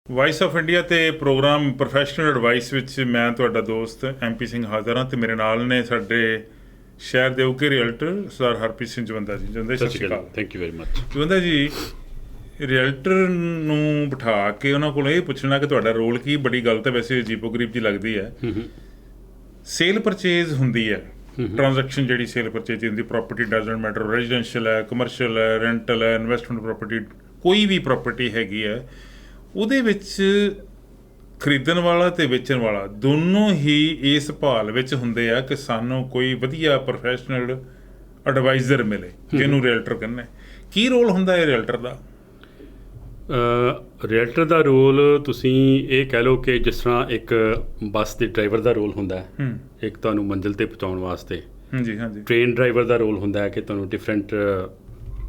Vice of India ਤੇ programme professional advice ਵਿੱਚ ਮੈਂ ਤੁਹਾਡਾ ਦੋਸਤ MP ਸਿੰਘ ਹਾਜ਼ਰ ਹਾਂ ਤੇ ਮੇਰੇ ਨਾਲ ਨੇ ਸਾਡੇ ਸ਼ਹਿਰ ਦੇ ਉਕੇ ਰੀਅਲਟਰ ਸਰਦਾਰ ਹਰਪ੍ਰੀਤ ਸਿੰਘ ਜਵੰਦਾ ਜੀ। ਜਵੰਦਾ ਸਤਿ ਸ਼੍ਰੀ ਅਕਾਲ। Thank you very much. Jawanda ji, realtor ਨੂੰ ਬਿਠਾ ਕੇ ਉਹਨਾਂ ਕੋਲ ਇਹ ਪੁੱਛਣਾ ਕਿ ਤੁਹਾਡਾ ਰੋਲ ਕੀ, ਬੜੀ ਗੱਲ ਤਾਂ ਵੈਸੇ ਅਜੀਬੋ-ਗਰੀਬ ਜੀ ਲੱਗਦੀ ਹੈ। ਸੇਲ ਪਰਚੇਜ਼ ਹੁੰਦੀ ਹੈ, ਟ੍ਰਾਂਜੈਕਸ਼ਨ ਜਿਹੜੀ ਸੇਲ ਪਰਚੇਜ਼ ਹੁੰਦੀ, ਪ੍ਰੋਪਰਟੀ ਡਜ਼ਨਟ ਮੈਟਰ, ਰੈਜ਼ੀਡੈਂਸ਼ੀਅਲ ਹੈ, ਕਮਰਸ਼ੀਅਲ ਹੈ, ਰੈਂਟਲ ਹੈ, ਇਨਵੈਸਟਮੈਂਟ ਪ੍ਰੋਪਰਟੀ, ਕੋਈ ਵੀ ਪ੍ਰੋਪਰਟੀ ਹੈਗੀ ਹੈ, ਉਹਦੇ ਵਿੱਚ ਖਰੀਦਣ ਵਾਲਾ ਅਤੇ ਵੇਚਣ ਵਾਲਾ ਦੋਨੋਂ ਹੀ ਇਸ ਭਾਲ ਵਿੱਚ ਹੁੰਦੇ ਆ ਕਿ ਸਾਨੂੰ ਕੋਈ ਵਧੀਆ ਪ੍ਰੋਫੈਸ਼ਨਲ ਐਡਵਾਈਜ਼ਰ ਮਿਲੇ, ਜਿਹਨੂੰ ਰੀਅਲਟਰ ਕਹਿੰਦੇ। ਕੀ ਰੋਲ ਹੁੰਦਾ ਹੈ ਰੀਅਲਟਰ ਦਾ? ਰੀਅਲਟਰ ਦਾ ਰੋਲ ਤੁਸੀਂ ਇਹ ਕਹਿ ਲਓ ਕਿ ਜਿਸ ਤਰ੍ਹਾਂ ਇੱਕ ਬੱਸ ਦੇ ਡਰਾਈਵਰ ਦਾ ਰੋਲ ਹੁੰਦਾ ਹੈ, ਇੱਕ ਤੁਹਾਨੂੰ ਮੰਜ਼ਿਲ 'ਤੇ ਪਹੁੰਚਾਉਣ ਵਾਸਤੇ। ਹਾਂਜੀ ਹਾਂਜੀ। ਟ੍ਰੇਨ ਡਰਾਈਵਰ ਦਾ ਰੋਲ ਹੁੰਦਾ ਹੈ ਕਿ ਤੁਹਾਨੂੰ ਡਿਫਰੈਂਟ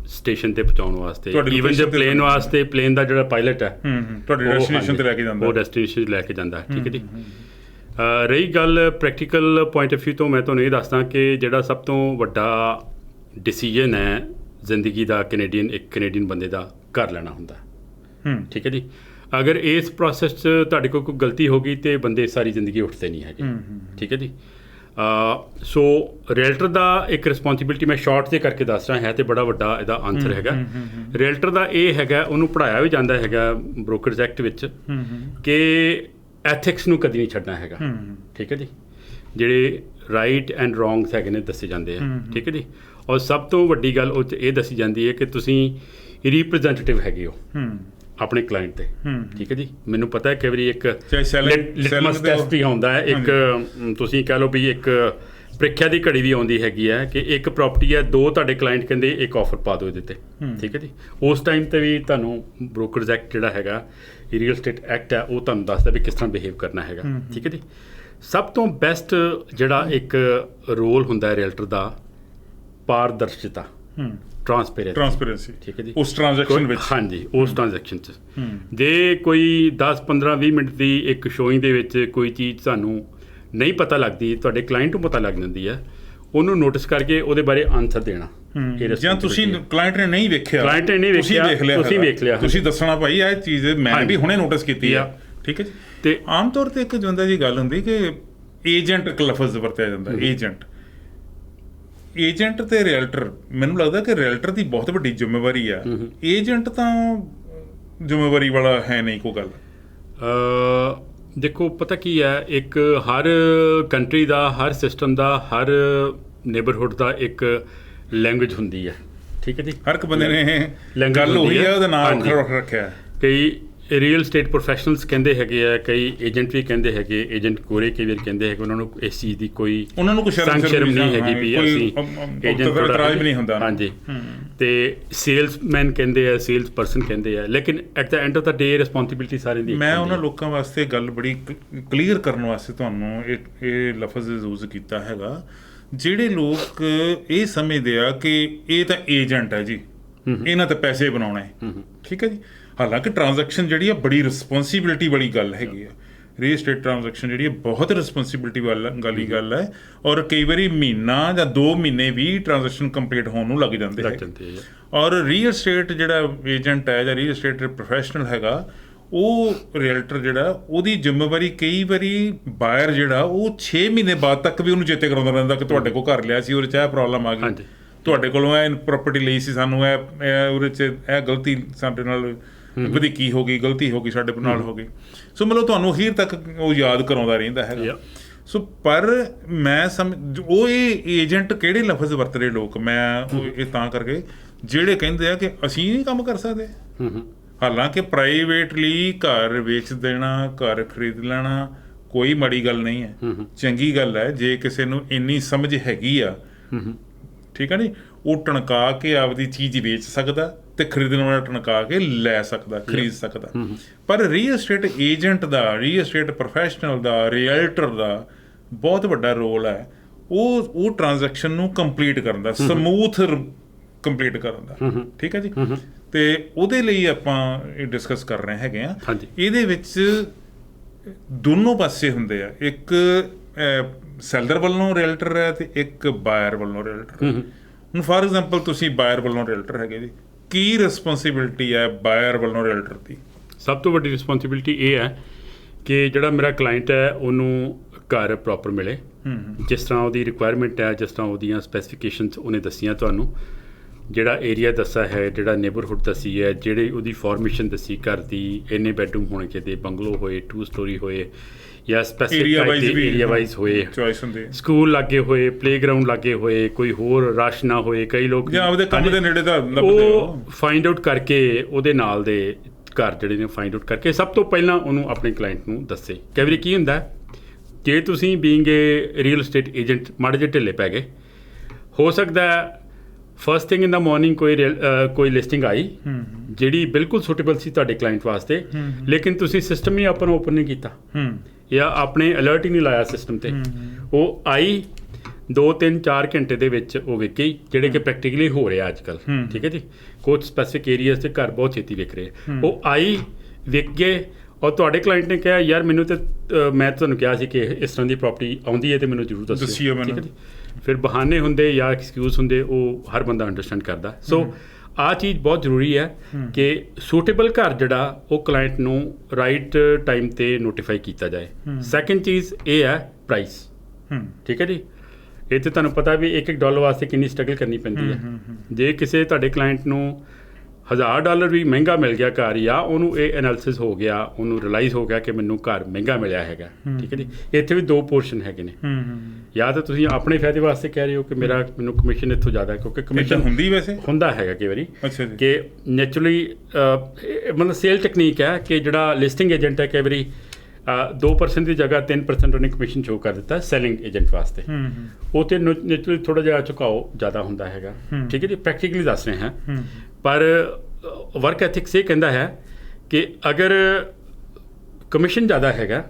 ਸਟੇਸ਼ਨ 'ਤੇ ਪਹੁੰਚਾਉਣ ਵਾਸਤੇ। ਈਵਨ ਜੇ ਪਲੇਨ ਵਾਸਤੇ, ਪਲੇਨ ਦਾ ਜਿਹੜਾ ਪਾਇਲਟ ਹੈ ਤੁਹਾਡੀ ਡੈਸਟੀਨੇਸ਼ਨ 'ਤੇ ਲੈ ਕੇ ਜਾਂਦਾ, ਉਹ ਡੈਸਟੀਨੇਸ਼ਨ ਲੈ ਕੇ ਜਾਂਦਾ। ਠੀਕ ਹੈ ਜੀ। ਰਹੀ ਗੱਲ ਪ੍ਰੈਕਟੀਕਲ ਪੁਆਇੰਟ ਆਫ ਵਿਊ ਤੋਂ, ਮੈਂ ਤੁਹਾਨੂੰ ਇਹ ਦੱਸਦਾ ਕਿ ਜਿਹੜਾ ਸਭ ਤੋਂ ਵੱਡਾ ਡਿਸੀਜਨ ਹੈ ਜ਼ਿੰਦਗੀ ਦਾ ਇੱਕ ਕੈਨੇਡੀਅਨ ਬੰਦੇ ਦਾ, ਘਰ ਲੈਣਾ ਹੁੰਦਾ। ਠੀਕ ਹੈ ਜੀ। ਅਗਰ ਇਸ ਪ੍ਰੋਸੈਸ 'ਚ ਤੁਹਾਡੇ ਕੋਲ ਕੋਈ ਗਲਤੀ ਹੋ ਗਈ ਤਾਂ ਬੰਦੇ ਸਾਰੀ ਜ਼ਿੰਦਗੀ ਉੱਠਦੇ ਨਹੀਂ ਹੈਗੇ। ਠੀਕ ਹੈ ਜੀ। ਸੋ ਰੀਅਲਟਰ ਦਾ ਇੱਕ ਰਿਸਪੋਂਸੀਬਿਲਿਟੀ, ਮੈਂ ਸ਼ਾਰਟ 'ਤੇ ਕਰਕੇ ਦੱਸ ਰਿਹਾ, ਹੈ ਅਤੇ ਬੜਾ ਵੱਡਾ ਇਹਦਾ ਆਨਸਰ ਹੈਗਾ। ਰੀਅਲਟਰ ਦਾ ਇਹ ਹੈਗਾ, ਉਹਨੂੰ ਪੜ੍ਹਾਇਆ ਵੀ ਜਾਂਦਾ ਹੈਗਾ ਬ੍ਰੋਕਰਜ਼ ਐਕਟ ਵਿੱਚ, ਕਿ ਐਥਿਕਸ ਨੂੰ ਕਦੀ ਨਹੀਂ ਛੱਡਣਾ ਹੈਗਾ। ਠੀਕ ਹੈ ਜੀ। ਜਿਹੜੇ ਰਾਈਟ ਐਂਡ ਰੋਂਗਸ ਹੈਗੇ ਨੇ ਦੱਸੇ ਜਾਂਦੇ ਆ। ਠੀਕ ਹੈ ਜੀ। ਔਰ ਸਭ ਤੋਂ ਵੱਡੀ ਗੱਲ ਉਹ 'ਚ ਇਹ ਦੱਸੀ ਜਾਂਦੀ ਹੈ ਕਿ ਤੁਸੀਂ ਰਿਪਰੈਜ਼ੈਂਟੇਟਿਵ ਹੈਗੇ ਹੋ ਆਪਣੇ ਕਲਾਇੰਟ 'ਤੇ। ਠੀਕ ਹੈ ਜੀ। ਮੈਨੂੰ ਪਤਾ ਹੈ ਕਈ ਵਾਰੀ ਇੱਕ ਲਿਟਮਸ ਟੈਸਟ ਵੀ ਆਉਂਦਾ ਹੈ, ਇੱਕ ਤੁਸੀਂ ਕਹਿ ਲਓ ਵੀ ਇੱਕ ਪ੍ਰੀਖਿਆ ਦੀ ਘੜੀ ਵੀ ਆਉਂਦੀ ਹੈਗੀ ਹੈ ਕਿ ਇੱਕ ਪ੍ਰਾਪਰਟੀ ਹੈ, ਦੋ ਤੁਹਾਡੇ ਕਲਾਇੰਟ ਕਹਿੰਦੇ ਇੱਕ ਆਫਰ ਪਾ ਦਿਓ ਇਹਦੇ 'ਤੇ। ਠੀਕ ਹੈ ਜੀ। ਉਸ ਟਾਈਮ 'ਤੇ ਵੀ ਤੁਹਾਨੂੰ ਬ੍ਰੋਕਰਜ਼ ਐਕਟ ਜਿਹੜਾ ਹੈਗਾ, ਰੀਅਲ ਸਟੇਟ ਐਕਟ ਹੈ, ਉਹ ਤੁਹਾਨੂੰ ਦੱਸਦਾ ਵੀ ਕਿਸ ਤਰ੍ਹਾਂ ਬਿਹੇਵ ਕਰਨਾ ਹੈਗਾ। ਠੀਕ ਹੈ ਜੀ। ਸਭ ਤੋਂ ਬੈਸਟ ਜਿਹੜਾ ਇੱਕ ਰੋਲ ਹੁੰਦਾ ਹੈ ਰੀਅਲਟਰ ਦਾ, ਪਾਰਦਰਸ਼ਤਾ, ਟਰਾਂਸਪੇਰੈਂਸੀ। ਠੀਕ ਹੈ ਜੀ। ਉਸ ਟ੍ਰਾਂਜੈਕਸ਼ਨ ਵਿੱਚ, ਹਾਂਜੀ, ਉਸ ਟ੍ਰਾਂਜੈਕਸ਼ਨ 'ਚ ਜੇ ਕੋਈ 10-15-20 ਮਿੰਟ ਦੀ ਇੱਕ ਸ਼ੋਇੰਗ ਦੇ ਵਿੱਚ ਕੋਈ ਚੀਜ਼ ਤੁਹਾਨੂੰ ਨਹੀਂ ਪਤਾ ਲੱਗਦੀ, ਤੁਹਾਡੇ ਕਲਾਇੰਟ ਨੂੰ ਪਤਾ ਲੱਗ ਜਾਂਦੀ ਹੈ, ਉਹਨੂੰ ਨੋਟਿਸ ਕਰਕੇ ਉਹਦੇ ਬਾਰੇ ਆਨਸਰ ਦੇਣਾ। ਜਾਂ ਤੁਸੀਂ ਕਲਾਇੰਟ ਨੇ ਨਹੀਂ ਵੇਖਿਆ, ਤੁਸੀਂ ਵੇਖ ਲਿਆ, ਤੁਸੀਂ ਦੱਸਣਾ ਭਾਈ ਇਹ ਚੀਜ਼ ਮੈਂ ਵੀ ਹੁਣੇ ਨੋਟਿਸ ਕੀਤੀ ਆ। ਠੀਕ ਹੈ ਜੀ। ਤੇ ਆਮ ਤੌਰ 'ਤੇ ਇੱਕ ਜਵੰਦਾ ਜੀ ਗੱਲ ਹੁੰਦੀ ਕਿ ਏਜੰਟ ਇੱਕ ਲਫ਼ਜ਼ ਵਰਤਿਆ ਜਾਂਦਾ, ਏਜੰਟ ਤੇ ਰੀਅਲਟਰ। ਮੈਨੂੰ ਲੱਗਦਾ ਕਿ ਰੀਅਲਟਰ ਦੀ ਬਹੁਤ ਵੱਡੀ ਜ਼ਿੰਮੇਵਾਰੀ ਆ, ਏਜੰਟ ਤਾਂ ਜ਼ਿੰਮੇਵਾਰੀ ਵਾਲਾ ਹੈ ਨਹੀਂ ਕੋਈ ਗੱਲ। ਦੇਖੋ ਪਤਾ ਕੀ ਹੈ, ਇੱਕ ਹਰ ਕੰਟਰੀ ਦਾ, ਹਰ ਸਿਸਟਮ ਦਾ, ਹਰ ਨੇਬਰਹੁੱਡ ਦਾ ਇੱਕ ਲੈਂਗੁਏਜ ਹੁੰਦੀ ਹੈ। ਠੀਕ ਹੈ ਜੀ। ਹਰ ਇੱਕ ਬੰਦੇ ਨੇ ਗੱਲ ਉਹੀ ਹੈ, ਉਹਦਾ ਨਾਮ ਵੱਖਰਾ ਰੱਖਿਆ। ਕਈ ਰੀਅਲ ਸਟੇਟ ਪ੍ਰੋਫੈਸ਼ਨਲਸ ਕਹਿੰਦੇ ਹੈਗੇ ਆ, ਕਈ ਏਜੰਟ ਵੀ ਕਹਿੰਦੇ ਹੈਗੇ, ਏਜੰਟ ਕੋਰੇ ਕਈ ਵਾਰ ਕਹਿੰਦੇ ਹੈਗੇ, ਉਹਨਾਂ ਨੂੰ ਇਸ ਚੀਜ਼ ਦੀ ਕੋਈ ਸ਼ਰਮ ਨਹੀਂ ਹੈਗੀ ਵੀ ਅਸੀਂ ਏਜੰਟ ਨਹੀਂ ਹੁੰਦਾ। ਹਾਂਜੀ। ਤੇ ਸੇਲਸਮੈਨ ਕਹਿੰਦੇ ਆ, ਸੇਲਸ ਪਰਸਨ ਕਹਿੰਦੇ ਆ, ਲੇਕਿਨ at the end of the day responsibility ਸਾਰਿਆਂ ਦੀ। ਮੈਂ ਉਹਨਾਂ ਲੋਕਾਂ ਵਾਸਤੇ ਗੱਲ ਬੜੀ ਕਲੀਅਰ ਕਰਨ ਵਾਸਤੇ ਤੁਹਾਨੂੰ ਇਹ ਲਫ਼ਜ਼ ਯੂਜ਼ ਕੀਤਾ ਹੈਗਾ, ਜਿਹੜੇ ਲੋਕ ਇਹ ਸਮਝਦੇ ਆ ਕਿ ਇਹ ਤਾਂ ਏਜੰਟ ਹੈ ਜੀ, ਇਹਨਾਂ ਤੇ ਪੈਸੇ ਬਣਾਉਣੇ। ਠੀਕ ਹੈ ਜੀ। ਹਾਲਾਂਕਿ ਟ੍ਰਾਂਜੈਕਸ਼ਨ ਜਿਹੜੀ ਆ ਬੜੀ ਰਿਸਪੋਂਸੀਬਿਲਿਟੀ ਵਾਲੀ ਗੱਲ ਹੈਗੀ ਆ। ਰੀਅਲ ਸਟੇਟ ਟ੍ਰਾਂਜੈਕਸ਼ਨ ਜਿਹੜੀ ਹੈ ਬਹੁਤ ਰਿਸਪੋਂਸੀਬਿਲਿਟੀ ਵਾਲੀ ਗੱਲ ਹੈ, ਔਰ ਕਈ ਵਾਰੀ ਮਹੀਨਾ ਜਾਂ 2 ਮਹੀਨੇ ਵੀ ਟ੍ਰਾਂਜੈਕਸ਼ਨ ਕੰਪਲੀਟ ਹੋਣ ਨੂੰ ਲੱਗ ਜਾਂਦੇ ਹੈ। ਔਰ ਰੀਅਲ ਸਟੇਟ ਜਿਹੜਾ ਏਜੰਟ ਹੈ ਜਾਂ ਰੀਅਲ ਸਟੇਟ ਪ੍ਰੋਫੈਸ਼ਨਲ ਹੈਗਾ, ਉਹ ਰੀਅਲਟਰ ਜਿਹੜਾ, ਉਹਦੀ ਜ਼ਿੰਮੇਵਾਰੀ ਕਈ ਵਾਰੀ ਬਾਇਰ ਜਿਹੜਾ ਉਹ 6 ਮਹੀਨੇ ਬਾਅਦ ਤੱਕ ਵੀ ਉਹਨੂੰ ਚੇਤੇ ਕਰਾਉਂਦਾ ਰਹਿੰਦਾ ਕਿ ਤੁਹਾਡੇ ਕੋਲ ਘਰ ਲਿਆ ਸੀ, ਉਹਦੇ 'ਚ ਇਹ ਪ੍ਰੋਬਲਮ ਆ ਗਈ, ਤੁਹਾਡੇ ਕੋਲੋਂ ਇਹ ਪ੍ਰੋਪਰਟੀ ਲਈ ਸੀ, ਸਾਨੂੰ ਉਹਦੇ 'ਚ ਇਹ ਗਲਤੀ ਸਾਡੇ ਨਾਲ ਵਧੀਕੀ ਹੋ ਗਈ, ਗਲਤੀ ਹੋ ਗਈ, ਸਾਡੇ ਨਾਲ ਹੋ ਗਈ। ਸੋ ਮਤਲਬ ਤੁਹਾਨੂੰ ਅਖੀਰ ਤੱਕ ਉਹ ਯਾਦ ਕਰਾਉਂਦਾ ਰਹਿੰਦਾ ਹੈਗਾ। ਸੋ ਪਰ ਮੈਂ ਉਹ ਇਹ ਏਜੰਟ ਕਿਹੜੇ ਲਫ਼ਜ਼ ਵਰਤ ਰਹੇ ਲੋਕ, ਮੈਂ ਇਹ ਤਾਂ ਕਰਕੇ ਜਿਹੜੇ ਕਹਿੰਦੇ ਆ ਕਿ ਅਸੀਂ ਨਹੀਂ ਕੰਮ ਕਰ ਸਕਦੇ। ਹਾਲਾਂਕਿ ਪ੍ਰਾਈਵੇਟਲੀ ਘਰ ਵੇਚ ਦੇਣਾ, ਘਰ ਖਰੀਦ ਲੈਣਾ ਕੋਈ ਮਾੜੀ ਗੱਲ ਨਹੀਂ ਹੈ, ਚੰਗੀ ਗੱਲ ਹੈ ਜੇ ਕਿਸੇ ਨੂੰ ਇੰਨੀ ਸਮਝ ਹੈਗੀ ਆ। ਠੀਕ ਹੈ ਨੀ। ਉਹ ਟਣਕਾ ਕੇ ਆਪਦੀ ਚੀਜ਼ ਵੇਚ ਸਕਦਾ ਤੇ ਖਰੀਦਣ ਵਾਲਾ ਟਣਕਾ ਕੇ ਲੈ ਸਕਦਾ, ਖਰੀਦ ਸਕਦਾ। ਪਰ ਰੀਅਲ ਸਟੇਟ ਏਜੰਟ ਦਾ, ਰੀਅਲ ਸਟੇਟ ਪ੍ਰੋਫੈਸ਼ਨਲ ਦਾ, ਰੀਅਲਟਰ ਦਾ ਬਹੁਤ ਵੱਡਾ ਰੋਲ ਹੈ ਉਹ ਟ੍ਰਾਂਜੈਕਸ਼ਨ ਨੂੰ ਕੰਪਲੀਟ ਕਰਨ ਦਾ, ਸਮੂਥ ਕੰਪਲੀਟ ਕਰਨ ਦਾ। ਠੀਕ ਹੈ ਜੀ। ਤੇ ਉਹਦੇ ਲਈ ਆਪਾਂ ਇਹ ਡਿਸਕਸ ਕਰ ਰਹੇ ਹੈਗੇ ਆ। ਇਹਦੇ ਵਿੱਚ ਦੋਨੋਂ ਪਾਸੇ ਹੁੰਦੇ ਆ, ਇੱਕ ਸੈਲਰ ਵੱਲੋਂ ਰੀਅਲਟਰ ਹੈ ਤੇ ਇੱਕ ਬਾਇਰ ਵੱਲੋਂ ਰੀਅਲਟਰ। ਹੁਣ ਫਾਰ ਐਗਜ਼ਾਮਪਲ ਤੁਸੀਂ ਬਾਇਰ ਵੱਲੋਂ ਰੀਅਲਟਰ ਹੈਗੇ ਜੀ, ਕੀ ਰਿਸਪੋਂਸੀਬਿਲਿਟੀ ਹੈ ਬਾਇਰ ਵੱਲੋਂ ਰੀਅਲਟਰ ਦੀ? ਸਭ ਤੋਂ ਵੱਡੀ ਰਿਸਪੌਂਸਿਬਿਲਿਟੀ ਇਹ ਹੈ ਕਿ ਜਿਹੜਾ ਮੇਰਾ ਕਲਾਇੰਟ ਹੈ ਉਹਨੂੰ ਘਰ ਪ੍ਰੋਪਰ ਮਿਲੇ, ਜਿਸ ਤਰ੍ਹਾਂ ਉਹਦੀ ਰਿਕੁਆਇਰਮੈਂਟ ਹੈ, ਜਿਸ ਤਰ੍ਹਾਂ ਉਹਦੀਆਂ ਸਪੈਸੀਫਿਕੇਸ਼ਨਸ ਉਹਨੇ ਦੱਸੀਆਂ ਤੁਹਾਨੂੰ, ਜਿਹੜਾ ਏਰੀਆ ਦੱਸਿਆ ਹੈ, ਜਿਹੜਾ ਨੇਬਰਹੁੱਡ ਦੱਸੀ ਹੈ, ਜਿਹੜੀ ਉਹਦੀ ਫਾਰਮੇਸ਼ਨ ਦੱਸੀ ਘਰ ਦੀ, ਇੰਨੇ ਬੈਡਰੂਮ ਹੋਣੇ ਚਾਹੀਦੇ, ਬੰਗਲੋ ਹੋਏ, 2 ਸਟੋਰੀ ਹੋਏ ਜਾਂ ਸਪੈਸੀਫਿਕ ਏਰੀਆ ਵਾਈਜ਼ ਹੋਏ, ਚੋਇਸ ਹੁੰਦੀ, ਸਕੂਲ ਲਾਗੇ ਹੋਏ, ਪਲੇਗਰਾਊਂਡ ਲਾਗੇ ਹੋਏ, ਕੋਈ ਹੋਰ ਰਸ਼ ਨਾ ਹੋਏ। ਕਈ ਲੋਕ ਜਾਂ ਆਪਦੇ ਕੰਮ ਦੇ ਨੇੜੇ ਦਾ ਉਹ ਫਾਈਂਡ ਆਊਟ ਕਰਕੇ ਉਹਦੇ ਨਾਲ ਦੇ ਘਰ ਜਿਹੜੇ ਨੇ ਫਾਈਂਡ ਆਊਟ ਕਰਕੇ ਸਭ ਤੋਂ ਪਹਿਲਾਂ ਉਹਨੂੰ ਆਪਣੇ ਕਲਾਇੰਟ ਨੂੰ ਦੱਸੇ। ਕਈ ਵਾਰੀ ਕੀ ਹੁੰਦਾ, ਜੇ ਤੁਸੀਂ ਬੀਇੰਗ ਏ ਰੀਅਲ estate ਏਜੰਟ ਮਾੜੇ ਜਿਹੇ ਢਿੱਲੇ ਪੈ ਗਏ, ਹੋ ਸਕਦਾ ਫਸਟ ਥਿੰਗ ਇਨ ਦਾ ਮਾਰਨਿੰਗ ਕੋਈ ਲਿਸਟਿੰਗ ਆਈ ਜਿਹੜੀ ਬਿਲਕੁਲ ਸੁਟੇਬਲ ਸੀ ਤੁਹਾਡੇ ਕਲਾਇੰਟ ਵਾਸਤੇ, ਲੇਕਿਨ ਤੁਸੀਂ ਸਿਸਟਮ ਹੀ ਓਪਨ ਨਹੀਂ ਕੀਤਾ ਜਾਂ ਆਪਣੇ ਅਲਰਟ ਹੀ ਨਹੀਂ ਲਾਇਆ ਸਿਸਟਮ 'ਤੇ। ਉਹ ਆਈ 2 3 4 ਘੰਟੇ ਦੇ ਵਿੱਚ ਉਹ ਵਿਕ ਗਈ, ਜਿਹੜੇ ਕਿ ਪ੍ਰੈਕਟੀਕਲੀ ਹੋ ਰਿਹਾ ਅੱਜ ਕੱਲ੍ਹ। ਠੀਕ ਹੈ ਜੀ, ਕੁਝ ਸਪੈਸੀਫਿਕ ਏਰੀਆਜ਼ 'ਤੇ ਘਰ ਬਹੁਤ ਛੇਤੀ ਵਿਕ ਰਹੇ, ਉਹ ਆਈ, ਵਿਕ ਗਏ, ਔਰ ਤੁਹਾਡੇ ਕਲਾਇੰਟ ਨੇ ਕਿਹਾ ਯਾਰ ਮੈਨੂੰ ਤਾਂ ਮੈਂ ਤੁਹਾਨੂੰ ਕਿਹਾ ਸੀ ਕਿ ਇਸ ਤਰ੍ਹਾਂ ਦੀ ਪ੍ਰੋਪਰਟੀ ਆਉਂਦੀ ਹੈ ਅਤੇ ਮੈਨੂੰ ਜ਼ਰੂਰ ਦੱਸੋ। ਠੀਕ ਹੈ ਜੀ, ਫਿਰ ਬਹਾਨੇ ਹੁੰਦੇ ਜਾਂ ਐਕਸਕਿਊਜ਼ ਹੁੰਦੇ, ਉਹ ਹਰ ਬੰਦਾ ਅੰਡਰਸਟੈਂਡ ਕਰਦਾ। ਸੋ ਆਹ ਚੀਜ਼ ਬਹੁਤ ਜ਼ਰੂਰੀ ਹੈ ਕਿ ਸੂਟੇਬਲ ਘਰ ਜਿਹੜਾ ਉਹ ਕਲਾਇੰਟ ਨੂੰ ਰਾਈਟ ਟਾਈਮ 'ਤੇ ਨੋਟੀਫਾਈ ਕੀਤਾ ਜਾਏ। ਸੈਕਿੰਡ ਚੀਜ਼ ਇਹ ਹੈ ਪ੍ਰਾਈਸ। ਠੀਕ ਹੈ ਜੀ, ਇਹ ਤਾਂ ਤੁਹਾਨੂੰ ਪਤਾ ਵੀ $1 ਵਾਸਤੇ ਕਿੰਨੀ ਸਟਰਗਲ ਕਰਨੀ ਪੈਂਦੀ ਹੈ। ਜੇ ਕਿਸੇ ਤੁਹਾਡੇ ਕਲਾਇੰਟ ਨੂੰ $1000 ਵੀ ਮਹਿੰਗਾ ਮਿਲ ਗਿਆ ਘਰ, ਜਾਂ ਉਹਨੂੰ ਇਹ ਐਨਾਲਿਸਿਸ ਹੋ ਗਿਆ, ਉਹਨੂੰ ਰਿਅਲਾਈਜ਼ ਹੋ ਗਿਆ ਕਿ ਮੈਨੂੰ ਘਰ ਮਹਿੰਗਾ ਮਿਲਿਆ ਹੈਗਾ। ਠੀਕ ਹੈ ਜੀ, ਇੱਥੇ ਵੀ 2 ਪੋਰਸ਼ਨ ਹੈਗੇ ਨੇ। ਜਾਂ ਤਾਂ ਤੁਸੀਂ ਆਪਣੇ ਫਾਇਦੇ ਵਾਸਤੇ ਕਹਿ ਰਹੇ ਹੋ ਕਿ ਮੈਨੂੰ ਕਮਿਸ਼ਨ ਇੱਥੋਂ ਜ਼ਿਆਦਾ, ਕਿਉਂਕਿ ਕਮਿਸ਼ਨ ਹੁੰਦੀ ਵੈਸੇ ਹੁੰਦਾ ਹੈਗਾ ਕਈ ਵਾਰੀ ਕਿ ਨੈਚੁਰਲੀ ਮਤਲਬ ਸੇਲ ਟੈਕਨੀਕ ਹੈ ਕਿ ਜਿਹੜਾ ਲਿਸਟਿੰਗ ਏਜੰਟ ਹੈ ਕਈ ਵਾਰੀ 2% ਦੀ ਜਗ੍ਹਾ 3% ਉਹਨੇ ਕਮਿਸ਼ਨ ਸ਼ੋ ਕਰ ਦਿੱਤਾ ਸੈਲਿੰਗ ਏਜੰਟ ਵਾਸਤੇ। ਉਹ ਤੇ ਨੈਚੁਰਲੀ ਥੋੜ੍ਹਾ ਜਿਹਾ ਝੁਕਾਓ ਜ਼ਿਆਦਾ ਹੁੰਦਾ ਹੈਗਾ। ਠੀਕ ਹੈ ਜੀ, ਪ੍ਰੈਕਟੀਕਲੀ ਦੱਸ ਰਹੇ ਹਾਂ। ਪਰ ਵਰਕ ਐਥਿਕਸ ਇਹ ਕਹਿੰਦਾ ਹੈ ਕਿ ਅਗਰ ਕਮਿਸ਼ਨ ਜ਼ਿਆਦਾ ਹੈਗਾ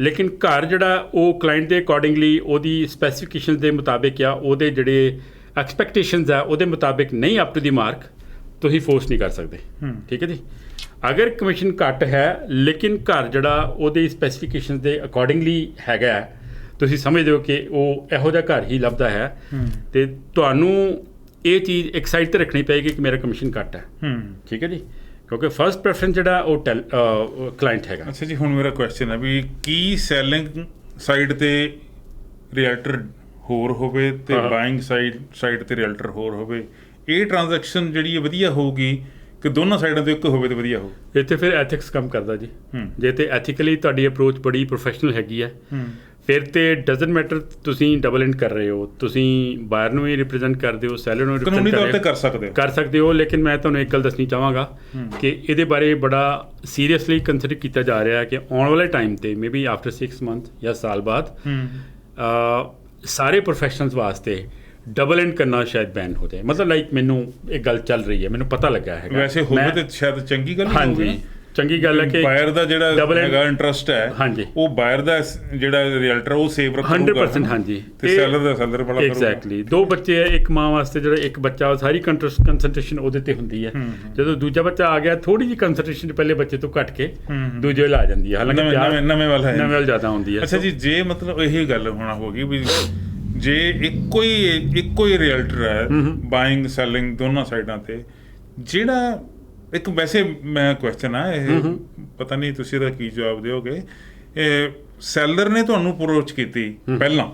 ਲੇਕਿਨ ਘਰ ਜਿਹੜਾ ਉਹ ਕਲਾਇੰਟ ਦੇ ਅਕੋਰਡਿੰਗਲੀ ਉਹਦੀ ਸਪੈਸੀਫਿਕੇਸ਼ਨ ਦੇ ਮੁਤਾਬਿਕ ਜਾਂ ਉਹਦੇ ਜਿਹੜੇ ਐਕਸਪੈਕਟੇਸ਼ਨਸ ਆ ਉਹਦੇ ਮੁਤਾਬਿਕ ਨਹੀਂ ਅਪ ਟੂ ਦੀ ਮਾਰਕ, ਤੁਸੀਂ ਫੋਰਸ ਨਹੀਂ ਕਰ ਸਕਦੇ। ਠੀਕ ਹੈ ਜੀ, ਅਗਰ ਕਮਿਸ਼ਨ ਘੱਟ ਹੈ ਲੇਕਿਨ ਘਰ ਜਿਹੜਾ ਉਹਦੇ ਸਪੈਸੀਫਿਕੇਸ਼ਨ ਦੇ ਅਕੋਰਡਿੰਗਲੀ ਹੈਗਾ, ਤੁਸੀਂ ਸਮਝਦੇ ਹੋ ਕਿ ਉਹ ਇਹੋ ਜਿਹਾ ਘਰ ਹੀ ਲੱਭਦਾ ਹੈ, ਅਤੇ ਤੁਹਾਨੂੰ ਇਹ ਚੀਜ਼ ਇੱਕ ਸਾਈਡ 'ਤੇ ਰੱਖਣੀ ਪਏਗੀ ਕਿ ਮੇਰਾ ਕਮਿਸ਼ਨ ਘੱਟ ਹੈ। ਠੀਕ ਹੈ ਜੀ, ਕਿਉਂਕਿ ਫਸਟ ਪ੍ਰੈਫਰੈਂਸ ਜਿਹੜਾ ਉਹ ਕਲਾਇੰਟ ਹੈਗਾ। ਅੱਛਾ ਜੀ, ਹੁਣ ਮੇਰਾ ਕੁਐਸਚਨ ਹੈ ਵੀ ਕੀ ਸੈਲਿੰਗ ਸਾਈਡ 'ਤੇ ਰੀਅਲਟਰ ਹੋਰ ਹੋਵੇ ਅਤੇ ਬਾਇੰਗ ਸਾਈਡ 'ਤੇ ਰੀਅਲਟਰ ਹੋਰ ਹੋਵੇ, ਇਹ ਟ੍ਰਾਂਜੈਕਸ਼ਨ ਜਿਹੜੀ ਹੈ ਵਧੀਆ ਹੋਊਗੀ ਕਿ ਦੋਨਾਂ ਸਾਈਡਾਂ ਤੋਂ ਇੱਕ ਹੋਵੇ ਤਾਂ ਵਧੀਆ ਹੋਊ? ਇੱਥੇ ਫਿਰ ਐਥਿਕਸ ਕੰਮ ਕਰਦਾ ਜੀ। ਜੇ ਤੇ ਐਥੀਕਲੀ ਤੁਹਾਡੀ ਅਪਰੋਚ ਬੜੀ ਪ੍ਰੋਫੈਸ਼ਨਲ ਹੈਗੀ ਹੈ, ਫਿਰ ਤੇ ਡਜ਼ਨਟ ਮੈਟਰ ਤੁਸੀਂ ਡਬਲ ਐਂਡ ਕਰ ਰਹੇ ਹੋ, ਤੁਸੀਂ ਬਾਇਰ ਨੂੰ ਵੀ ਰਿਪਰੈਜ਼ੈਂਟ ਕਰਦੇ ਹੋ, ਸੈਲਰ ਨੂੰ ਕਾਨੂੰਨੀ ਤੌਰ 'ਤੇ ਕਰ ਸਕਦੇ ਹੋ। ਲੇਕਿਨ ਮੈਂ ਤੁਹਾਨੂੰ ਇੱਕ ਗੱਲ ਦੱਸਣੀ ਚਾਹਾਂਗਾ ਕਿ ਇਹਦੇ ਬਾਰੇ ਬੜਾ ਸੀਰੀਅਸਲੀ ਕੰਸੀਡਰ ਕੀਤਾ ਜਾ ਰਿਹਾ ਹੈ ਕਿ ਆਉਣ ਵਾਲੇ ਟਾਈਮ 'ਤੇ ਮੇ ਬੀ ਆਫਟਰ 6 ਮੰਥ ਜਾਂ ਸਾਲ ਬਾਅਦ ਸਾਰੇ ਪ੍ਰੋਫੈਸ਼ਨਲਸ ਵਾਸਤੇ ਡਬਲ ਐਂਡ ਕਰਨਾ ਸ਼ਾਇਦ ਬੈਨ ਹੋ ਜਾਏ। ਮਤਲਬ ਲਾਈਕ ਮੈਨੂੰ ਇੱਕ ਗੱਲ ਚੱਲ ਰਹੀ ਹੈ, ਮੈਨੂੰ ਪਤਾ ਲੱਗਾ ਹੈਗਾ। ਵੈਸੇ ਹੋਵੇ ਤਾਂ ਸ਼ਾਇਦ ਚੰਗੀ ਗੱਲ ਹਾਂਜੀ, ਚੰਗੀ ਗੱਲ ਹੈ ਕਿ ਬਾਇਰ ਦਾ ਜਿਹੜਾ ਹੈਗਾ ਇੰਟਰਸਟ ਹੈ, ਹਾਂਜੀ, ਉਹ ਬਾਇਰ ਦਾ ਜਿਹੜਾ ਰੀਅਲਟਰ ਉਹ ਸੇਵ ਰੱਖੂਗਾ 100%। ਹਾਂਜੀ, ਤੇ ਸੈਲਰ ਦਾ ਸੈਲਰ ਵਾਲਾ ਐਗਜ਼ੈਕਟਲੀ। 2 ਬੱਚੇ ਹੈ, ਇੱਕ ਮਾਂ ਵਾਸਤੇ ਜਿਹੜਾ ਇੱਕ ਬੱਚਾ ਸਾਰੀ ਕੰਸੈਂਟਰੇਸ਼ਨ ਉਹਦੇ ਤੇ ਹੁੰਦੀ ਹੈ। ਜਦੋਂ ਦੂਜਾ ਬੱਚਾ ਆ ਗਿਆ ਥੋੜੀ ਜਿਹੀ ਕੰਸੈਂਟਰੇਸ਼ਨ ਪਹਿਲੇ ਬੱਚੇ ਤੋਂ ਘੱਟ ਕੇ ਦੂਜੇ ਵੱਲ ਆ ਜਾਂਦੀ ਹੈ, ਹਾਲਾਂਕਿ ਨਵੇਂ ਵੱਲ ਜ਼ਿਆਦਾ ਹੁੰਦੀ ਹੈ। ਅੱਛਾ ਜੀ, ਜੇ ਮਤਲਬ ਇਹੀ ਗੱਲ ਹੋਣਾ ਹੋ ਗਈ ਵੀ ਜੇ ਇੱਕੋ ਹੀ ਰੀਅਲਟਰ ਹੈ ਬਾਇੰਗ ਸੈਲਿੰਗ ਦੋਨਾਂ ਸਾਈਡਾਂ 'ਤੇ, ਜਿਹੜਾ ਇੱਕ ਵੈਸੇ ਮੈਂ ਕੁਐਸਚਨ ਆ ਇਹ, ਪਤਾ ਨਹੀਂ ਤੁਸੀਂ ਇਹਦਾ ਕੀ ਜਵਾਬ ਦਿਓਗੇ, ਸੈਲਰ ਨੇ ਤੁਹਾਨੂੰ ਅਪਰੋਚ ਕੀਤੀ ਪਹਿਲਾਂ,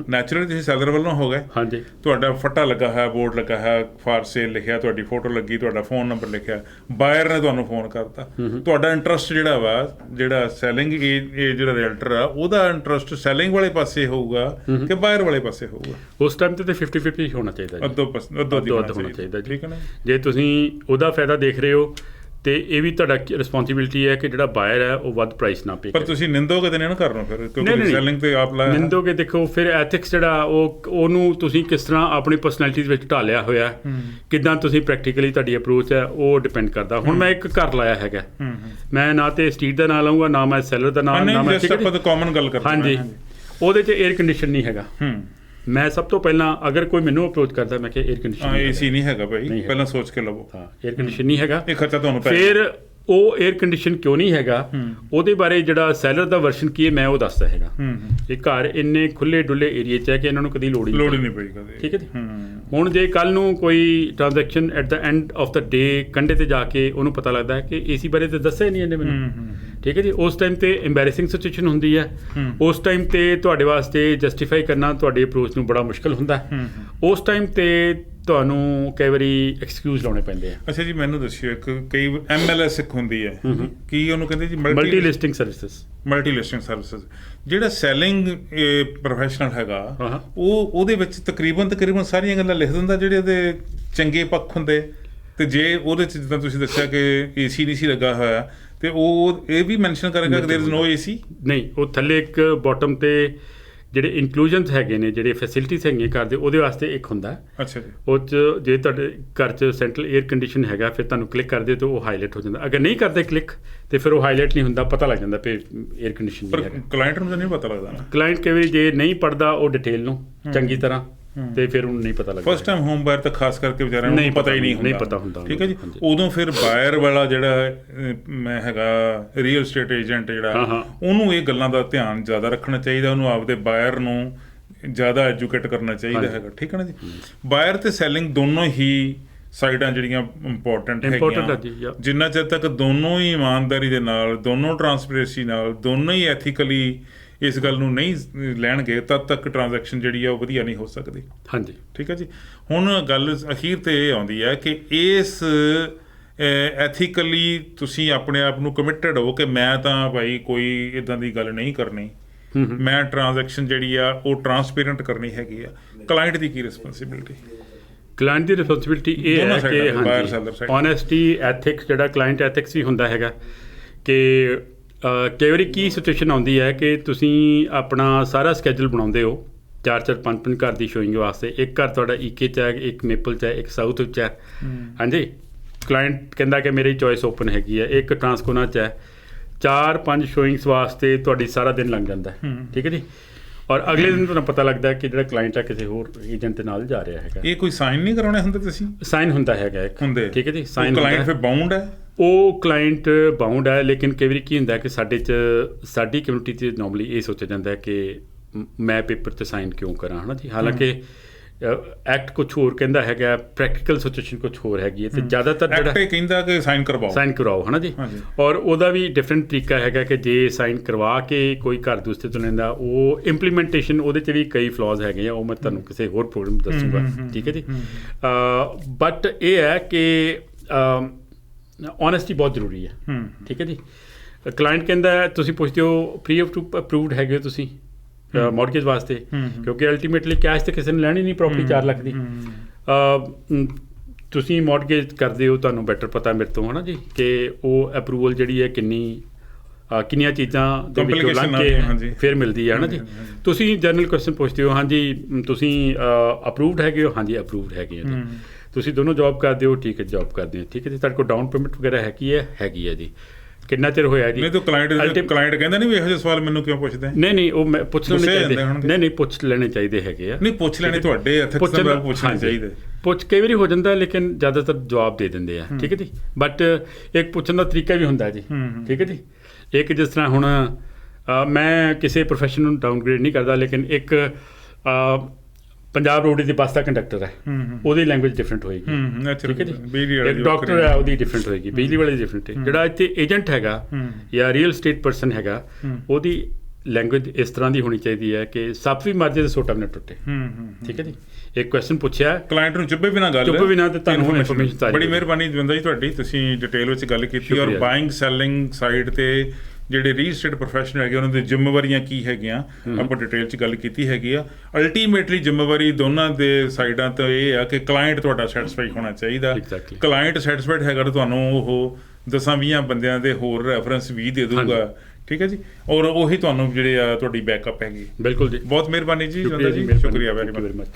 ਨੈਚੁਰਲੀ ਤੁਸੀਂ ਸੈਲਰ ਵੱਲੋਂ ਹੋ ਗਏ, ਹਾਂਜੀ, ਤੁਹਾਡਾ ਫੱਟਾ ਲੱਗਾ ਹੈ, ਬੋਰਡ ਲੱਗਾ ਹੈ, ਫਾਰ ਸੇਲ ਲਿਖਿਆ, ਤੁਹਾਡੀ ਫੋਟੋ ਲੱਗੀ, ਤੁਹਾਡਾ ਫੋਨ ਨੰਬਰ ਲਿਖਿਆ, ਬਾਇਰ ਨੇ ਤੁਹਾਨੂੰ ਫੋਨ ਕਰਤਾ, ਤੁਹਾਡਾ ਇੰਟਰਸਟ ਜਿਹੜਾ ਸੈਲਿੰਗ ਇਹ ਜਿਹੜਾ ਰੀਅਲਟਰ ਆ ਉਹਦਾ ਇੰਟਰਸਟ ਸੈਲਿੰਗ ਵਾਲੇ ਪਾਸੇ ਹੋਊਗਾ ਕਿ ਬਾਇਰ ਵਾਲੇ ਪਾਸੇ ਹੋਊਗਾ? ਉਸ ਟਾਈਮ ਤੇ 50-50 ਹੋਣਾ ਚਾਹੀਦਾ, ਅੱਧੋ ਹੋਣਾ ਚਾਹੀਦਾ। ਠੀਕ ਹੈ ਨਾ, ਜੇ ਤੁਸੀਂ ਉਹਦਾ ਫਾਇਦਾ ਦੇਖ ਰਹੇ ਹੋ ਤੇ ਇਹ ਵੀ ਤੁਹਾਡਾ ਰਿਸਪੌਂਸਿਬਿਲਿਟੀ ਹੈ ਕਿ ਜਿਹੜਾ ਬਾਇਰ ਹੈ ਉਹ ਵੱਧ ਪ੍ਰਾਈਸ ਨਾ ਪੇ। ਪਰ ਤੁਸੀਂ ਨਿੰਦੋਗੇ ਤੇ ਨਹੀਂ ਨਾ ਕਰਨਾ ਫਿਰ, ਕਿਉਂਕਿ ਸੈਲਿੰਗ ਤੇ ਆਪ ਲਾਇਆ ਨਿੰਦੋਗੇ। ਦੇਖੋ ਫਿਰ ਐਥਿਕਸ ਜਿਹੜਾ ਉਹਨੂੰ ਤੁਸੀਂ ਕਿਸ ਤਰ੍ਹਾਂ ਆਪਣੀ ਪਰਸਨੈਲਿਟੀ ਦੇ ਵਿੱਚ ਢਾਲਿਆ ਹੋਇਆ, ਕਿੱਦਾਂ ਤੁਸੀਂ ਪ੍ਰੈਕਟੀਕਲੀ ਤੁਹਾਡੀ ਅਪਰੋਚ ਹੈ ਉਹ ਡਿਪੈਂਡ ਕਰਦਾ। ਹੁਣ ਮੈਂ ਇੱਕ ਘਰ ਲਾਇਆ ਹੈਗਾ, ਮੈਂ ਨਾ ਤੇ ਸਟਰੀਟ ਦਾ ਨਾਂ ਲਊਂਗਾ, ਨਾ ਮੈਂ ਸੈਲਰ ਦਾ ਨਾਂ, ਨਾ ਮੈਂ ਕਾਮਨ ਗੱਲ ਕਰਦਾ। ਹਾਂਜੀ, ਉਹਦੇ 'ਚ ਏਅਰ ਕੰਡੀਸ਼ਨ ਨਹੀਂ ਹੈਗਾ। ਮੈਂ ਸਭ ਤੋਂ ਪਹਿਲਾਂ ਅਗਰ ਕੋਈ ਮੈਨੂੰ ਅਪਰੋਚ ਕਰਦਾ, ਮੈਂ ਕਿਹਾ ਏਅਰ ਕੰਡੀਸ਼ਨ ਏਸੀ ਨਹੀਂ ਹੈਗਾ ਭਾਈ, ਪਹਿਲਾਂ ਸੋਚ ਕੇ ਲਵੋ। ਹਾਂ, ਏਅਰ ਕੰਡੀਸ਼ਨ ਨਹੀਂ ਹੈਗਾ, ਇਹ ਖਰਚਾ ਤੁਹਾਨੂੰ ਪੈ। ਫਿਰ ਉਹ 에ਅਰ ਕੰਡੀਸ਼ਨ ਕਿਉਂ ਨਹੀਂ ਹੈਗਾ ਉਹਦੇ ਬਾਰੇ ਜਿਹੜਾ ਸੈਲਰ ਦਾ ਵਰਸ਼ਨ ਕੀ ਹੈ ਮੈਂ ਉਹ ਦੱਸਦਾ ਹੈਗਾ। ਇਹ ਘਰ ਇੰਨੇ ਖੁੱਲੇ ਡੁੱਲੇ ਏਰੀਏ 'ਚ ਹੈ ਕਿ ਇਹਨਾਂ ਨੂੰ ਕਦੀ ਲੋੜ ਹੀ ਨਹੀਂ ਪਈ ਕਦੇ। ਠੀਕ ਹੈ ਜੀ। ਹੁਣ ਜੇ ਕੱਲ ਨੂੰ ਕੋਈ transaction at the end of the day ਕੰਢੇ ਤੇ ਜਾ ਕੇ ਉਹਨੂੰ ਪਤਾ ਲੱਗਦਾ ਹੈ ਕਿ ਏਸੀ ਬਾਰੇ ਤਾਂ ਦੱਸਿਆ ਹੀ ਨਹੀਂ ਇਹਨੇ ਮੈਨੂੰ। ਠੀਕ ਹੈ ਜੀ। ਉਸ ਟਾਈਮ ਤੇ ਐਂਬੈਰੇਸਿੰਗ ਸਿਚੁਏਸ਼ਨ ਹੁੰਦੀ ਹੈ। ਉਸ ਟਾਈਮ ਤੇ ਤੁਹਾਡੇ ਵਾਸਤੇ ਜਸਟੀਫਾਈ ਕਰਨਾ ਤੁਹਾਡੀ ਅਪਰੋਚ ਨੂੰ ਬੜਾ ਮੁਸ਼ਕਲ ਹੁੰਦਾ। ਉਸ ਟਾਈਮ ਤੇ ਤੁਹਾਨੂੰ ਕਈ ਵਾਰੀ ਐਕਸਕਿਊਜ਼ ਲਾਉਣੇ ਪੈਂਦੇ ਆ। ਅੱਛਾ ਜੀ, ਮੈਨੂੰ ਦੱਸਿਓ ਕਈ MLS ਇੱਕ ਹੁੰਦੀ ਹੈ, ਕੀ ਉਹਨੂੰ ਕਹਿੰਦੇ ਜੀ? Multi listing services. Multi listing services. ਜਿਹੜਾ ਸੈਲਿੰਗ ਪ੍ਰੋਫੈਸ਼ਨਲ ਹੈਗਾ ਉਹਦੇ ਵਿੱਚ ਤਕਰੀਬਨ ਸਾਰੀਆਂ ਗੱਲਾਂ ਲਿਖ ਦਿੰਦਾ ਜਿਹੜੇ ਉਹਦੇ ਚੰਗੇ ਪੱਖ ਹੁੰਦੇ। ਤੇ ਜੇ ਉਹਦੇ 'ਚ ਜਿੱਦਾਂ ਤੁਸੀਂ ਦੱਸਿਆ ਕਿ AC ਨਹੀਂ ਸੀ ਲੱਗਾ ਹੋਇਆ ਤੇ ਉਹ ਇਹ ਵੀ ਮੈਂਸ਼ਨ ਕਰੇਗਾ ਕਿ ਦੇयर ਇਜ਼ ਨੋ AC? ਨਹੀਂ, ਉਹ ਥੱਲੇ ਇੱਕ ਬਾਟਮ ਤੇ ਜਿਹੜੇ ਇਨਕਲੂਜਨਸ ਹੈਗੇ ਨੇ, ਜਿਹੜੇ ਫੈਸਿਲਿਟੀਜ਼ ਹੈਗੀਆਂ ਘਰ ਦੇ, ਉਹਦੇ ਵਾਸਤੇ ਇੱਕ ਹੁੰਦਾ। ਅੱਛਾ ਜੀ। ਉਹ 'ਚ ਜੇ ਤੁਹਾਡੇ ਘਰ 'ਚ ਸੈਂਟਰਲ 에ਅਰ ਕੰਡੀਸ਼ਨ ਹੈਗਾ ਫਿਰ ਤੁਹਾਨੂੰ ਕਲਿੱਕ ਕਰਦੇ ਤਾਂ ਉਹ ਹਾਈਲਾਈਟ ਹੋ ਜਾਂਦਾ। ਅਗਰ ਨਹੀਂ ਕਰਦੇ ਕਲਿੱਕ ਤੇ ਫਿਰ ਉਹ ਹਾਈਲਾਈਟ ਨਹੀਂ ਹੁੰਦਾ, ਪਤਾ ਲੱਗ ਜਾਂਦਾ ਵੀ 에ਅਰ ਕੰਡੀਸ਼ਨ ਨਹੀਂ ਹੈਗਾ। ਕਲਾਇੰਟ ਨੂੰ ਤਾਂ ਨਹੀਂ ਪਤਾ ਲੱਗਦਾ ਨਾ। ਕਲਾਇੰਟ ਕਈ ਵਾਰੀ ਜੇ ਨਹੀਂ ਪੜ੍ਹਦਾ ਉਹ ਡਿਟੇਲ ਨੂੰ ਚੰਗੀ ਤਰ੍ਹਾਂ ਤੇ ਫਿਰ ਉਹਨੂੰ ਨਹੀਂ ਪਤਾ ਲੱਗਦਾ। ਫਸਟ ਟਾਈਮ ਹੋਮ ਬਾਇਰ ਤਾਂ ਖਾਸ ਕਰਕੇ ਵਿਚਾਰਿਆਂ ਨੂੰ ਪਤਾ ਹੀ ਨਹੀਂ ਪਤਾ ਹੁੰਦਾ। ਠੀਕ ਹੈ ਜੀ। ਉਦੋਂ ਫਿਰ ਬਾਇਰ ਵਾਲਾ ਜਿਹੜਾ ਮੈਂ ਹੈਗਾ ਰੀਅਲ ਸਟੇਟ ਏਜੰਟ ਜਿਹੜਾ, ਉਹਨੂੰ ਇਹ ਗੱਲਾਂ ਦਾ ਧਿਆਨ ਜ਼ਿਆਦਾ ਰੱਖਣਾ ਚਾਹੀਦਾ। ਉਹਨੂੰ ਆਪਦੇ ਬਾਇਰ ਨੂੰ ਜ਼ਿਆਦਾ ਐਜੂਕੇਟ ਕਰਨਾ ਚਾਹੀਦਾ ਹੈਗਾ। ਠੀਕ ਹੈ ਨਾ ਜੀ। ਬਾਇਰ ਤੇ ਸੈਲਿੰਗ ਦੋਨੋਂ ਹੀ ਸਾਈਡਾਂ ਜਿਹੜੀਆਂ ਇੰਪੋਰਟੈਂਟ ਹੈਗੀਆਂ। ਜਿੰਨਾ ਚਿਰ ਤੱਕ ਦੋਨੋਂ ਹੀ ਇਮਾਨਦਾਰੀ ਦੇ ਨਾਲ, ਦੋਨੋਂ ਟਰਾਂਸਪੇਰੈਂਸੀ ਨਾਲ, ਦੋਨੋਂ ਹੀ ਐਥੀਕਲੀ ਇਸ ਗੱਲ ਨੂੰ ਨਹੀਂ ਲੈਣਗੇ ਤਦ ਤੱਕ ਟ੍ਰਾਂਜੈਕਸ਼ਨ ਜਿਹੜੀ ਆ ਉਹ ਵਧੀਆ ਨਹੀਂ ਹੋ ਸਕਦੀ। ਹਾਂਜੀ, ਠੀਕ ਹੈ ਜੀ। ਹੁਣ ਗੱਲ ਅਖੀਰ ਤੇ ਇਹ ਆਉਂਦੀ ਹੈ ਕਿ ਇਸ ਐਥੀਕਲੀ ਤੁਸੀਂ ਆਪਣੇ ਆਪ ਨੂੰ ਕਮਿਟਡ ਹੋ ਕਿ ਮੈਂ ਤਾਂ ਭਾਈ ਕੋਈ ਇੱਦਾਂ ਦੀ ਗੱਲ ਨਹੀਂ ਕਰਨੀ, ਮੈਂ ਟ੍ਰਾਂਜੈਕਸ਼ਨ ਜਿਹੜੀ ਆ ਉਹ ਟਰਾਂਸਪੇਰੈਂਟ ਕਰਨੀ ਹੈਗੀ ਆ। ਕਲਾਇੰਟ ਦੀ ਕੀ ਰਿਸਪੌਂਸਿਬਿਲਿਟੀ? ਕਲਾਇੰਟ ਦੀ ਰਿਸਪੌਂਸਿਬਿਲਿਟੀ ਇਹ ਹੈ ਕਿ ਓਨੈਸਟੀ, ਐਥਿਕਸ, ਜਿਹੜਾ ਕਲਾਇੰਟ ਐਥਿਕਸ ਵੀ ਹੁੰਦਾ ਹੈਗਾ ਕਿ ਕਈ ਵਾਰੀ ਕੀ ਸਿਚੁਏਸ਼ਨ ਆਉਂਦੀ ਹੈ ਕਿ ਤੁਸੀਂ ਆਪਣਾ ਸਾਰਾ ਸਕੈਜੂਲ ਬਣਾਉਂਦੇ ਹੋ 4-4, 5-5 ਘਰ ਦੀ ਸ਼ੋਇੰਗ ਵਾਸਤੇ। ਇੱਕ ਘਰ ਤੁਹਾਡਾ EK 'ਚ ਹੈ, ਇੱਕ ਮੇਪਲ 'ਚ ਹੈ, ਇੱਕ ਸਾਊਥ 'ਚ ਹੈ। ਹਾਂਜੀ, ਕਲਾਇੰਟ ਕਹਿੰਦਾ ਕਿ ਮੇਰੀ ਚੋਇਸ ਓਪਨ ਹੈਗੀ ਹੈ। ਇੱਕ ਟਰਾਂਸਕੋਨਾ 'ਚ ਹੈ। 4-5 ਸ਼ੋਇੰਗਸ ਵਾਸਤੇ ਤੁਹਾਡੀ ਸਾਰਾ ਦਿਨ ਲੰਘ ਜਾਂਦਾ। ਠੀਕ ਹੈ ਜੀ। ਔਰ ਅਗਲੇ ਦਿਨ ਤੁਹਾਨੂੰ ਪਤਾ ਲੱਗਦਾ ਕਿ ਜਿਹੜਾ ਕਲਾਇੰਟ ਆ ਕਿਸੇ ਹੋਰ ਏਜੰਟ ਦੇ ਨਾਲ ਜਾ ਰਿਹਾ ਹੈਗਾ। ਇਹ ਕੋਈ ਸਾਈਨ ਨਹੀਂ ਕਰਾਉਣੇ ਹੁੰਦੇ ਤੁਸੀਂ? ਸਾਈਨ ਹੁੰਦਾ ਹੈਗਾ ਇੱਕ। ਠੀਕ ਹੈ ਜੀ। ਸਾਈਨ ਕਲਾਇੰਟ ਫਿਰ ਬਾਉਂਡ ਹੈ? ਉਹ ਕਲਾਇੰਟ ਬਾਉਂਡ ਹੈ, ਲੇਕਿਨ ਕਈ ਵਾਰੀ ਕੀ ਹੁੰਦਾ ਕਿ ਸਾਡੀ ਕਮਿਊਨਿਟੀ 'ਚ ਨੋਰਮਲੀ ਇਹ ਸੋਚਿਆ ਜਾਂਦਾ ਕਿ ਮੈਂ ਪੇਪਰ 'ਤੇ ਸਾਈਨ ਕਿਉਂ ਕਰਾਂ, ਹੈ ਨਾ ਜੀ। ਹਾਲਾਂਕਿ ਐਕਟ ਕੁਛ ਹੋਰ ਕਹਿੰਦਾ ਹੈਗਾ, ਪ੍ਰੈਕਟੀਕਲ ਸਿਚੁਏਸ਼ਨ ਕੁਛ ਹੋਰ ਹੈਗੀ ਹੈ। ਤੇ ਜ਼ਿਆਦਾਤਰ ਜਿਹੜਾ ਕਹਿੰਦਾ ਕਿ ਸਾਈਨ ਕਰਵਾਓ, ਹੈ ਨਾ ਜੀ। ਔਰ ਉਹਦਾ ਵੀ ਡਿਫਰੈਂਟ ਤਰੀਕਾ ਹੈਗਾ ਕਿ ਜੇ ਸਾਈਨ ਕਰਵਾ ਕੇ ਕੋਈ ਘਰ ਦੂਸਰੇ ਤੋਂ ਲੈਂਦਾ, ਉਹ ਇੰਪਲੀਮੈਂਟੇਸ਼ਨ ਉਹਦੇ 'ਚ ਵੀ ਕਈ ਫਲॉज ਹੈਗੇ ਆ। ਉਹ ਮੈਂ ਤੁਹਾਨੂੰ ਕਿਸੇ ਹੋਰ ਪ੍ਰੋਗਰਾਮ ਦੱਸੂਗਾ। ਠੀਕ ਹੈ ਜੀ। ਬਟ ਇਹ ਹੈ ਕਿ ਓਨੈਸਟੀ ਬਹੁਤ ਜ਼ਰੂਰੀ ਹੈ। ਠੀਕ ਹੈ ਜੀ। ਕਲਾਇੰਟ ਕਹਿੰਦਾ, ਤੁਸੀਂ ਪੁੱਛਦੇ ਹੋ ਪ੍ਰੀ ਅਪਰੂਵਡ ਹੈਗੇ ਹੋ ਤੁਸੀਂ ਮੌਰਗੇਜ ਵਾਸਤੇ, ਕਿਉਂਕਿ ਅਲਟੀਮੇਟਲੀ ਕੈਸ਼ ਤੇ ਕਿਸੇ ਨੇ ਲੈਣੀ ਨਹੀਂ ਪ੍ਰੋਪਰਟੀ 4 ਲੱਖ ਦੀ। ਤੁਸੀਂ ਮੌਰਗੇਜ ਕਰਦੇ ਹੋ, ਤੁਹਾਨੂੰ ਬੈਟਰ ਪਤਾ ਮੇਰੇ ਤੋਂ, ਹੈ ਨਾ ਜੀ, ਕਿ ਉਹ ਅਪਰੂਵਲ ਜਿਹੜੀ ਹੈ ਕਿੰਨੀਆਂ ਚੀਜ਼ਾਂ ਦੇ ਵਿੱਚੋਂ ਲੰਘ ਕੇ ਫਿਰ ਮਿਲਦੀ ਹੈ ਨਾ ਜੀ। ਤੁਸੀਂ ਜਨਰਲ ਕੁਐਸਚਨ ਪੁੱਛਦੇ ਹੋ, ਹਾਂਜੀ ਤੁਸੀਂ ਅਪਰੂਵਡ ਹੈਗੇ ਹੋ? ਹਾਂਜੀ ਅਪਰੂਵਡ ਹੈਗੇ ਹੋ ਜੀ। ਤੁਸੀਂ ਦੋਨੋਂ ਜੌਬ ਕਰਦੇ ਹੋ? ਠੀਕ ਹੈ, ਜੌਬ ਕਰਦੇ ਹੋ। ਠੀਕ ਹੈ ਜੀ। ਤੁਹਾਡੇ ਕੋਲ ਡਾਊਨ ਪੇਮੈਂਟ ਵਗੈਰਾ ਹੈਗੀ ਹੈ ਜੀ। ਕਿੰਨਾ ਚਿਰ ਹੋਇਆ ਜੀ? ਨਹੀਂ ਤਾਂ ਕਲਾਇੰਟ ਕਹਿੰਦਾ ਨਹੀਂ ਵੀ ਇਹੋ ਜਿਹੇ ਸਵਾਲ ਮੈਨੂੰ ਕਿਉਂ ਪੁੱਛਦੇ? ਨਹੀਂ, ਉਹ ਮੈਂ ਪੁੱਛ ਲੈਣੇ ਚਾਹੀਦੇ। ਨਹੀਂ, ਪੁੱਛ ਲੈਣੇ ਚਾਹੀਦੇ ਹੈਗੇ ਆ। ਨਹੀਂ, ਪੁੱਛ ਲੈਣੇ ਤੁਹਾਡੇ ਐਥਿਕਸ ਨਾਲ ਪੁੱਛਣੇ ਚਾਹੀਦੇ। ਕਈ ਵਾਰੀ ਹੋ ਜਾਂਦਾ, ਲੇਕਿਨ ਜ਼ਿਆਦਾਤਰ ਜਵਾਬ ਦੇ ਦਿੰਦੇ ਆ। ਠੀਕ ਹੈ ਜੀ। ਬਟ ਇੱਕ ਪੁੱਛਣ ਦਾ ਤਰੀਕਾ ਵੀ ਹੁੰਦਾ ਜੀ। ਠੀਕ ਹੈ ਜੀ। ਇੱਕ ਜਿਸ ਤਰ੍ਹਾਂ ਹੁਣ ਮੈਂ ਕਿਸੇ ਪ੍ਰੋਫੈਸ਼ਨ ਨੂੰ ਡਾਊਨਗ੍ਰੇਡ ਨਹੀਂ ਕਰਦਾ, ਲੇਕਿਨ ਇੱਕ ਪੰਜਾਬ ਰੋਡ ਦੀ ਬੱਸ ਦਾ ਕੰਡਕਟਰ ਹੈ, ਉਹਦੀ ਲੈਂਗੁਏਜ ਡਿਫਰੈਂਟ ਹੋਏਗੀ। ਠੀਕ ਹੈ ਜੀ। ਇੱਕ ਡਾਕਟਰ ਹੈ, ਉਹਦੀ ਡਿਫਰੈਂਟ ਹੋਏਗੀ। ਬਿਜਲੀ ਵਾਲੇ ਦੀ ਡਿਫਰੈਂਟ ਹੈ। ਜਿਹੜਾ ਇੱਥੇ ਏਜੰਟ ਹੈਗਾ ਜਾਂ ਰੀਅਲ ਸਟੇਟ ਪਰਸਨ ਹੈਗਾ, ਉਹਦੀ ਲੈਂਗੁਏਜ ਇਸ ਤਰ੍ਹਾਂ ਦੀ ਹੋਣੀ ਚਾਹੀਦੀ ਹੈ ਕਿ ਸੱਪ ਵੀ ਮਰ ਜਾਏ ਤੇ ਸੋਟਾ ਵੀ ਨਾ ਟੁੱਟੇ। ਠੀਕ ਹੈ ਜੀ। ਇੱਕ ਕੁਐਸਚਨ ਪੁੱਛਿਆ, ਕਲਾਇੰਟ ਨੂੰ ਚੁੱਪੇ ਬਿਨਾਂ ਗੱਲ, ਚੁੱਪੇ ਬਿਨਾਂ, ਤੇ ਤੁਹਾਨੂੰ ਇਨਫੋਰਮੇਸ਼ਨ ਚਾਹੀਦੀ। ਬੜੀ ਮਿਹਰਬਾਨੀ ਜਵਿੰਦਰ ਜੀ ਤੁਹਾਡੀ, ਤੁਸੀਂ ਡਿਟੇਲ ਵਿੱਚ ਗੱਲ ਕੀਤੀ। ਔਰ ਬਾਇੰਗ ਸੈਲਿੰਗ ਸਾਈਡ ਤੇ ਜਿਹੜੇ ਰੀਅਲ ਸਟੇਟ ਪ੍ਰੋਫੈਸ਼ਨਲ ਹੈਗੇ ਉਹਨਾਂ ਦੀ ਜ਼ਿੰਮੇਵਾਰੀਆਂ ਕੀ ਹੈਗੀਆਂ ਆਪਾਂ ਡਿਟੇਲ 'ਚ ਗੱਲ ਕੀਤੀ ਹੈਗੀ ਆ। ਅਲਟੀਮੇਟਲੀ ਜ਼ਿੰਮੇਵਾਰੀ ਦੋਨਾਂ ਦੇ ਸਾਈਡਾਂ ਤੋਂ ਇਹ ਆ ਕਿ ਕਲਾਇੰਟ ਤੁਹਾਡਾ ਸੈਟਿਸਫਾਈ ਹੋਣਾ ਚਾਹੀਦਾ। ਕਲਾਇੰਟ ਸੈਟਿਸਫਾਈਡ ਹੈਗਾ ਤਾਂ ਤੁਹਾਨੂੰ ਉਹ 10-20 ਬੰਦਿਆਂ ਦੇ ਹੋਰ ਰੈਫਰੈਂਸ ਵੀ ਦੇ ਦੂਗਾ। ਠੀਕ ਹੈ ਜੀ। ਔਰ ਉਹੀ ਤੁਹਾਨੂੰ ਜਿਹੜੇ ਆ ਤੁਹਾਡੀ ਬੈਕਅਪ ਹੈਗੀ। ਬਿਲਕੁਲ ਜੀ। ਬਹੁਤ ਮਿਹਰਬਾਨੀ ਜੀ, ਸ਼ੁਕਰੀਆ ਵੈਰੀ ਮਚ।